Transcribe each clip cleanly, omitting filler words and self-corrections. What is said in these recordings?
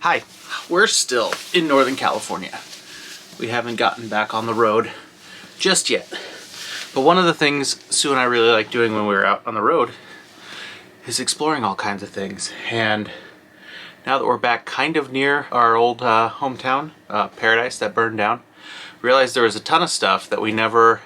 Hi, we're still in Northern California. We haven't gotten back on the road just yet. But one of the things Sue and I really like doing when we're out on the road is exploring all kinds of things. And now that we're back kind of near our old hometown, Paradise, that burned down, we realized there was a ton of stuff that we never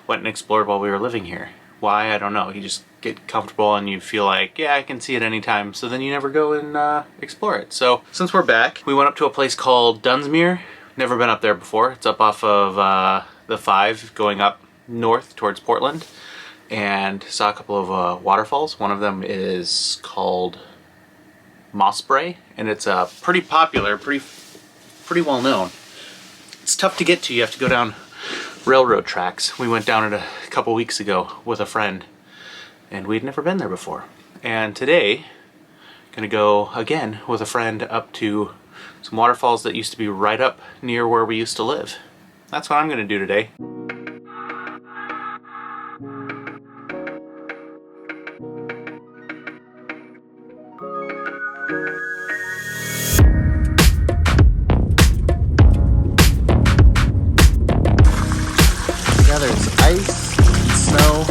went and explored while we were living here. Why? I don't know. You just get comfortable and you feel like, yeah, I can see it anytime. So then you never go and explore it. So since we're back, we went up to a place called Dunsmuir. Never been up there before. It's up off of the 5 going up north towards Portland, and saw a couple of waterfalls. One of them is called Mossbrae, and it's pretty popular, pretty well known. It's tough to get to. You have to go down railroad tracks. We went down it a couple weeks ago with a friend, and we'd never been there before. And today, gonna go again with a friend up to some waterfalls that used to be right up near where we used to live. That's what I'm gonna do today. Yeah, there's ice and snow.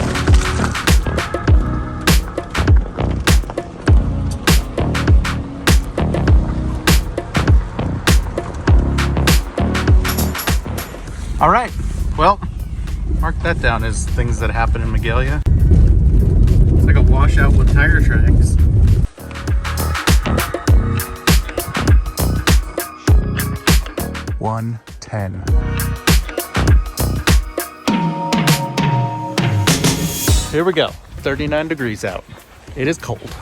All right, well, mark that down as things that happen in Magalia. It's like a washout with tire tracks. $110. Here we go, 39 degrees out. It is cold.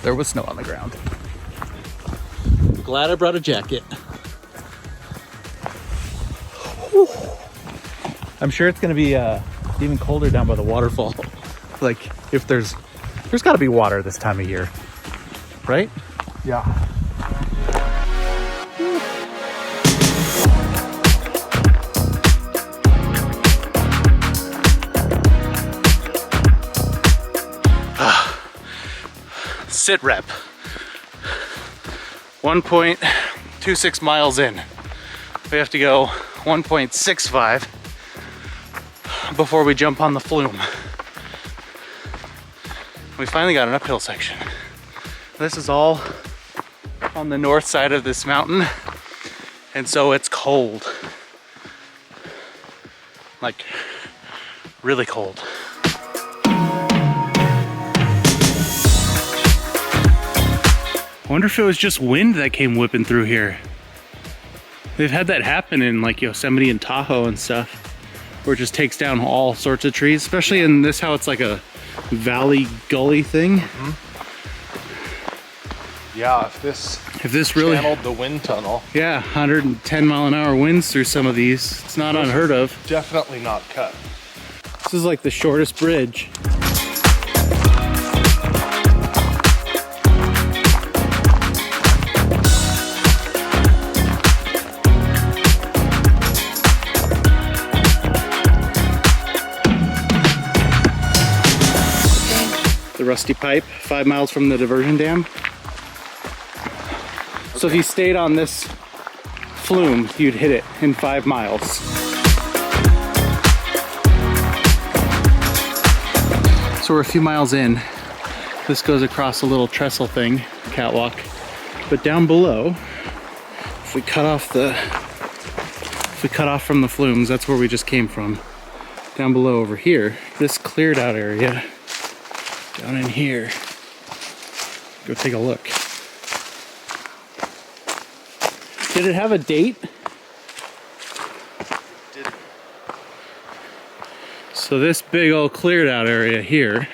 There was snow on the ground. Glad I brought a jacket. Whew. I'm sure it's gonna be even colder down by the waterfall. Like, if there's gotta be water this time of year, right? Yeah. Sit rep. 1.26 miles in. We have to go 1.65 before we jump on the flume. We finally got an uphill section. This is all on the north side of this mountain, and so it's cold. Like, really cold. I wonder if it was just wind that came whipping through here. They've had that happen in like Yosemite and Tahoe and stuff, where it just takes down all sorts of trees, especially in this, how it's like a valley gully thing. Mm-hmm. Yeah, if this really channeled the wind tunnel. Yeah, 110 mile an hour winds through some of these. It's not unheard of. Definitely not cut. This is like the shortest bridge. The Rusty Pipe, 5 miles from the diversion dam. Okay. So if you stayed on this flume, you'd hit it in 5 miles. So we're a few miles in. This goes across a little trestle thing, catwalk. But down below, if we cut off from the flumes, that's where we just came from. Down below over here, this cleared out area, down in here. Go take a look. Did it have a date? Did it? So this big old cleared out area here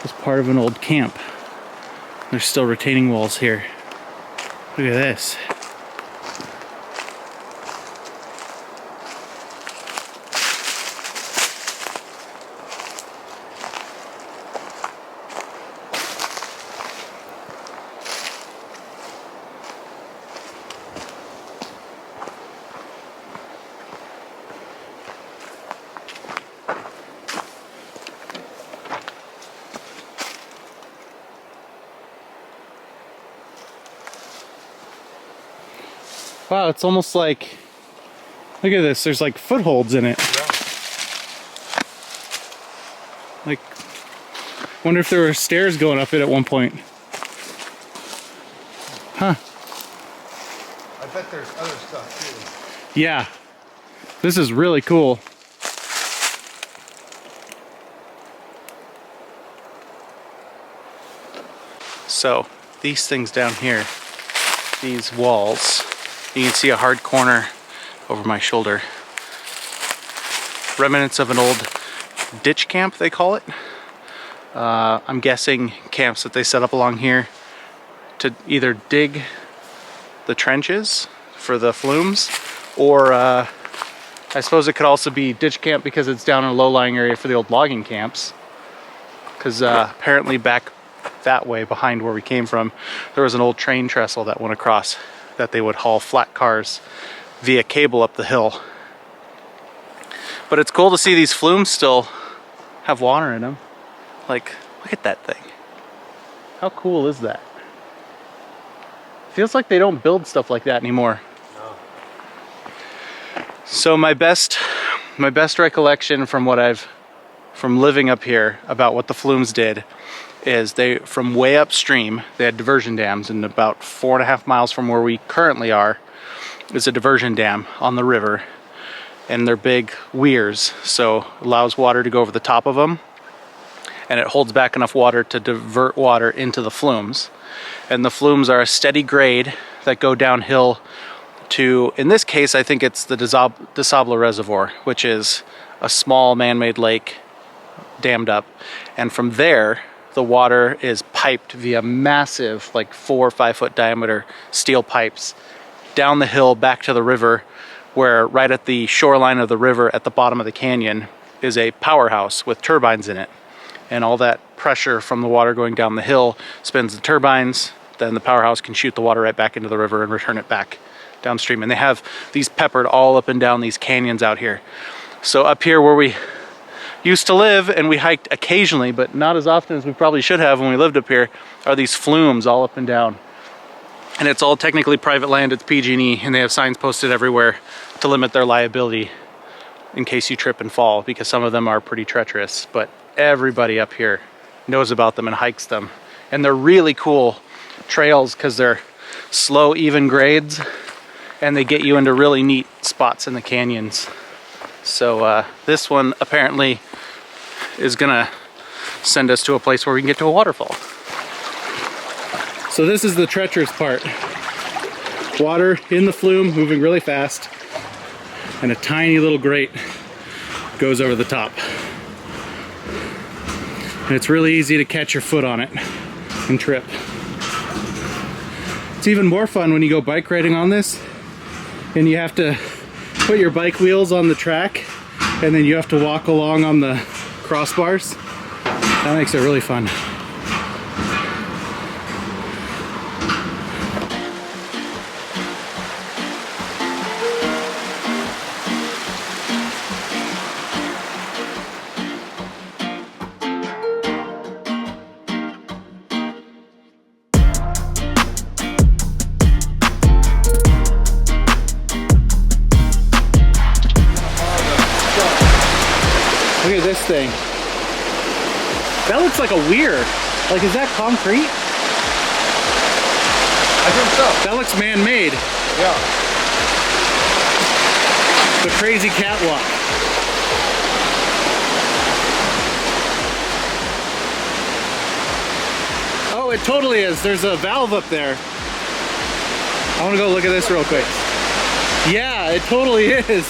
was part of an old camp. There's still retaining walls here. Look at this. Wow, it's almost like, look at this, there's like footholds in it. Yeah. Like, wonder if there were stairs going up it at one point. Huh. I bet there's other stuff too. Yeah. This is really cool. So, these things down here, these walls, you can see a hard corner over my shoulder. Remnants of an old ditch camp, they call it. I'm guessing camps that they set up along here to either dig the trenches for the flumes, or I suppose it could also be ditch camp because it's down in a low-lying area for the old logging camps. Because apparently back that way behind where we came from, there was an old train trestle that went across that they would haul flat cars via cable up the hill. But it's cool to see these flumes still have water in them. Like, look at that thing. How cool is that? Feels like they don't build stuff like that anymore. No. So my best recollection from living up here about what the flumes did is from way upstream, they had diversion dams, and about 4.5 miles from where we currently are is a diversion dam on the river, and they're big weirs, so allows water to go over the top of them, and it holds back enough water to divert water into the flumes. And the flumes are a steady grade that go downhill to, in this case, I think it's the DeSabla Reservoir, which is a small man-made lake dammed up, and from there the water is piped via massive, like 4 or 5 foot diameter steel pipes down the hill back to the river, where right at the shoreline of the river at the bottom of the canyon is a powerhouse with turbines in it. And all that pressure from the water going down the hill spins the turbines, then the powerhouse can shoot the water right back into the river and return it back downstream. And they have these peppered all up and down these canyons out here. So up here where we used to live, and we hiked occasionally, but not as often as we probably should have when we lived up here, are these flumes all up and down. And it's all technically private land, it's PG&E, and they have signs posted everywhere to limit their liability in case you trip and fall, because some of them are pretty treacherous. But everybody up here knows about them and hikes them. And they're really cool trails because they're slow, even grades, and they get you into really neat spots in the canyons. So this one apparently is gonna send us to a place where we can get to a waterfall. So this is the treacherous part. Water in the flume moving really fast, and a tiny little grate goes over the top. And it's really easy to catch your foot on it and trip. It's even more fun when you go bike riding on this and you have to put your bike wheels on the track, and then you have to walk along on the crossbars. That makes it really fun. Look at this thing. That looks like a weir. Like, is that concrete? I think so. That looks man-made. Yeah. The crazy catwalk. Oh, it totally is. There's a valve up there. I want to go look at this real quick. Yeah, it totally is.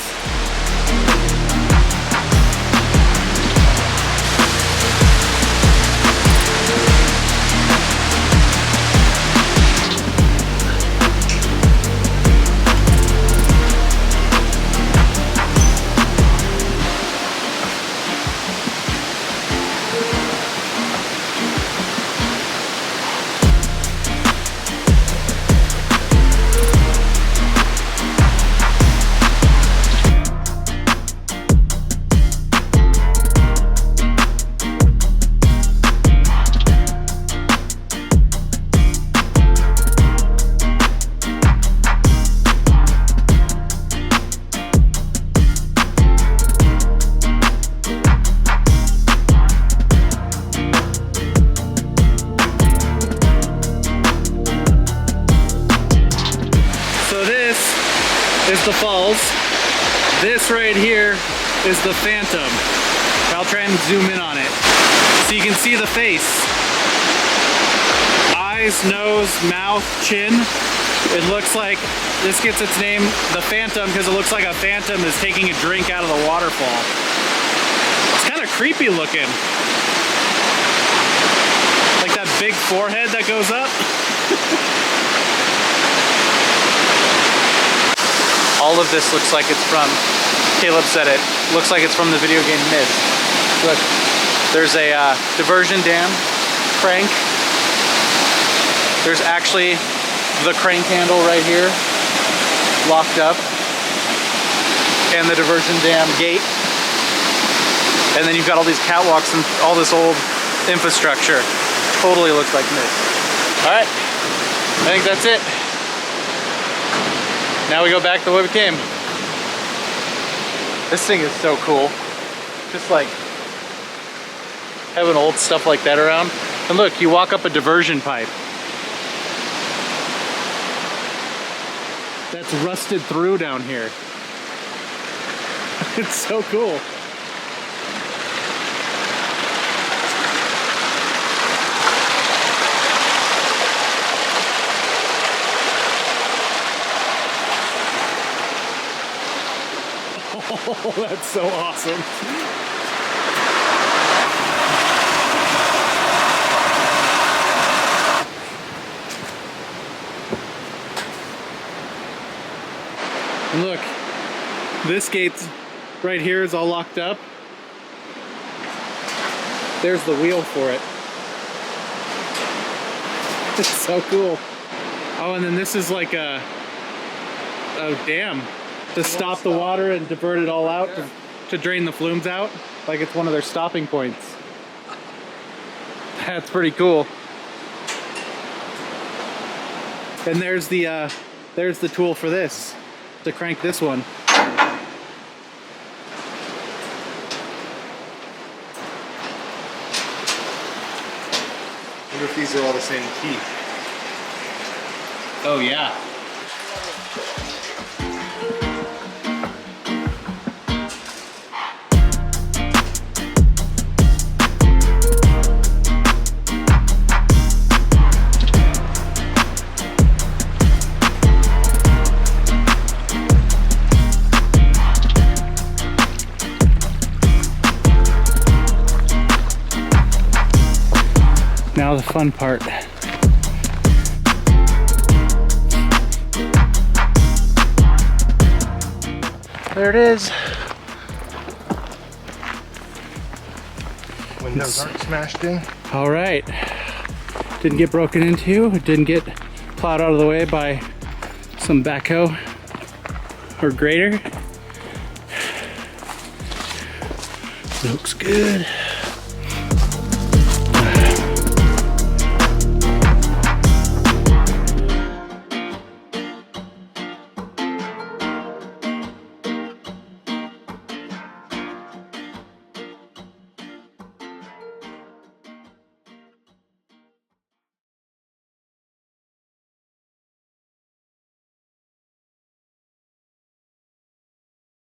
the falls. This right here is the Phantom. I'll try and zoom in on it. So you can see the face. Eyes, nose, mouth, chin. It looks like, this gets its name, the Phantom, because it looks like a phantom is taking a drink out of the waterfall. It's kind of creepy looking. Like that big forehead that goes up. All of this looks like it's from, Caleb said it, looks like it's from the video game Myst. Look, there's a diversion dam crank. There's actually the crank handle right here, locked up, and the diversion dam gate. And then you've got all these catwalks and all this old infrastructure. Totally looks like Myst. All right, I think that's it. Now we go back the way we came. This thing is so cool. Just like having old stuff like that around. And look, you walk up a diversion pipe that's rusted through down here. It's so cool. Oh, that's so awesome. And look, this gate right here is all locked up. There's the wheel for it. It's so cool. Oh, and then this is like a dam to stop the water and divert it all out, to drain the flumes out. Like it's one of their stopping points. That's pretty cool. And there's the tool for this, to crank this one. I wonder if these are all the same key. Oh yeah. Now the fun part. There it is. Windows aren't smashed in. All right. Didn't get broken into. It didn't get plowed out of the way by some backhoe or grader. Looks good.